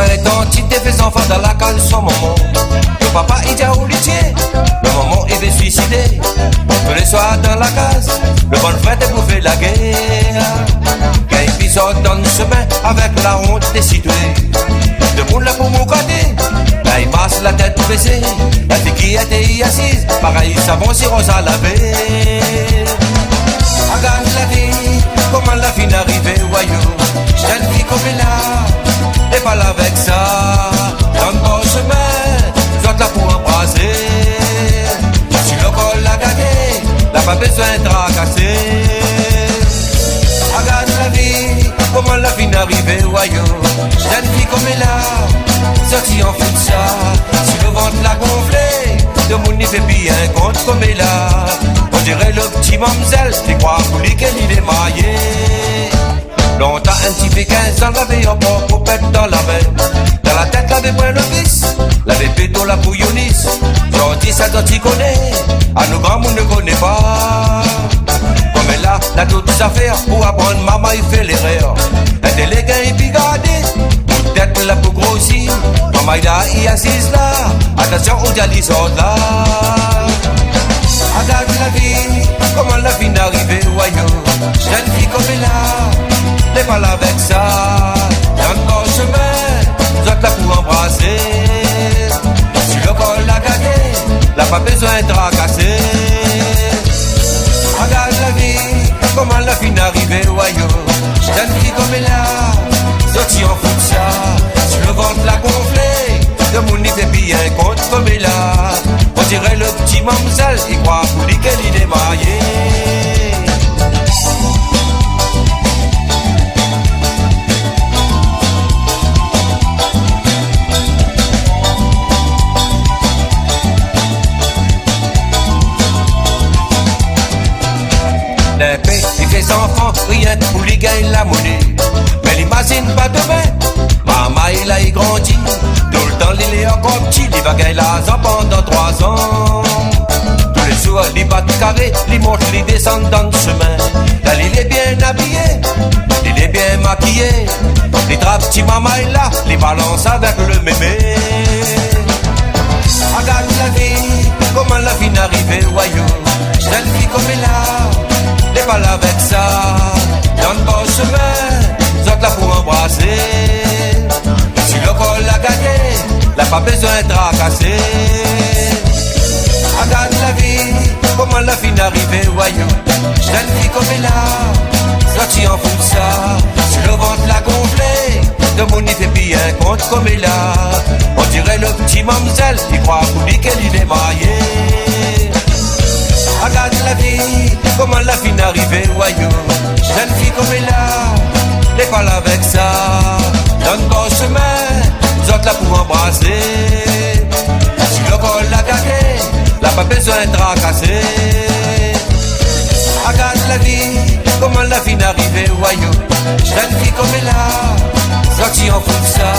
20 ans, tu t'es fait enfant dans la cale sans maman. Le papa il dit au litier, le maman il veut suicider. Tous les soirs dans la case, le bon frère t'est bouffé la guerre. Quand il sort dans le chemin avec la honte des citoyens. Debout là pour mon côté, là il masse la tête baissée. La fille qui était assise, pareil savon si rose à laver. Regarde la vie, comment la fille n'arrivait au royaume. Jeune fille comme elle là, et pas là avec ça. Dans le bon chemin, j'en là pour embrasser. Si le col l'a gagné, n'a pas besoin de tracasser. Regarde la vie, comment la fille n'arrivait au royaume. Jeune fille comme elle là, sortie en fout de ça. Si le ventre l'a gonflé, de mon n'y fait bien compte comme elle là. On dirait le petit mamzelle, qui croit pour lui qu'elle est maillé. Longtemps un petit fait 15 ans, l'avait en port pour pète dans la main. Dans la tête l'avait pris le vice, l'avait péto la bouillonnisse. Gentil ça doit t'y connaître, à nos grands monde ne connaît pas. Comme elle a toutes ses affaires, pour apprendre maman il fait l'erreur. Un délégué et puis gardé, peut-être la pour grossir. Maman il a assise là, attention aux dialyses là. Regarde la vie, comment la vie n'arrivait au royaume. Jeune fille comme elle là, n'est pas là avec ça. Dans le bon chemin, vous êtes là pour embrasser. Si le col l'a gagné, n'a pas besoin de tracasser. Regarde la vie, comment la vie n'arrivait au royaume. Jeune fille comme elle là, sortie en fout de ça. Si le ventre l'a gonflé, de mon nid fait bien compte comme elle là. On dirait le petit mamzelle, il croit pour lui qu'elle est mariée. L'épée, il fait enfants, rien pour lui gagner la monnaie. Mais l'imagine pas demain, maman il a grandi. Tout le temps il est encore petit, il va gagner l'argent pendant 3 ans. Tous les jours il bat carré, il monte, il descend dans le chemin. Là il est bien habillé, il est bien maquillé. Les draps petit maman est là, les balance avec le mémé. Regarde la vie, comment la vie n'arrivait au royaume. Jeune fille comme elle là, n'est pas là avec ça. Dans le bon chemin, vous êtes là pour embrasser. Si le col l'a gagné, n'a pas besoin de tracasser. Regarde la vie, comment la vie n'arrivait au royaume. Jeune fille comme elle là, sortie en fout de ça. Si le ventre l'a gonflé, de mon nid fait bien compte comme elle là. On dirait le petit mamzelle, qui croit pour lui qu'elle est mariée. Regarde la vie, comment la vie n'arrivait au royaume. Jeune fille comme elle là, n'est pas là avec ça. Dans le bon chemin, vous êtes là pour embrasser. Si le col l'a gagné, n'a pas besoin de tracasser. Regarde la vie, comment la vie n'arrivait au royaume. Jeune fille comme elle là, sortie en fout de ça.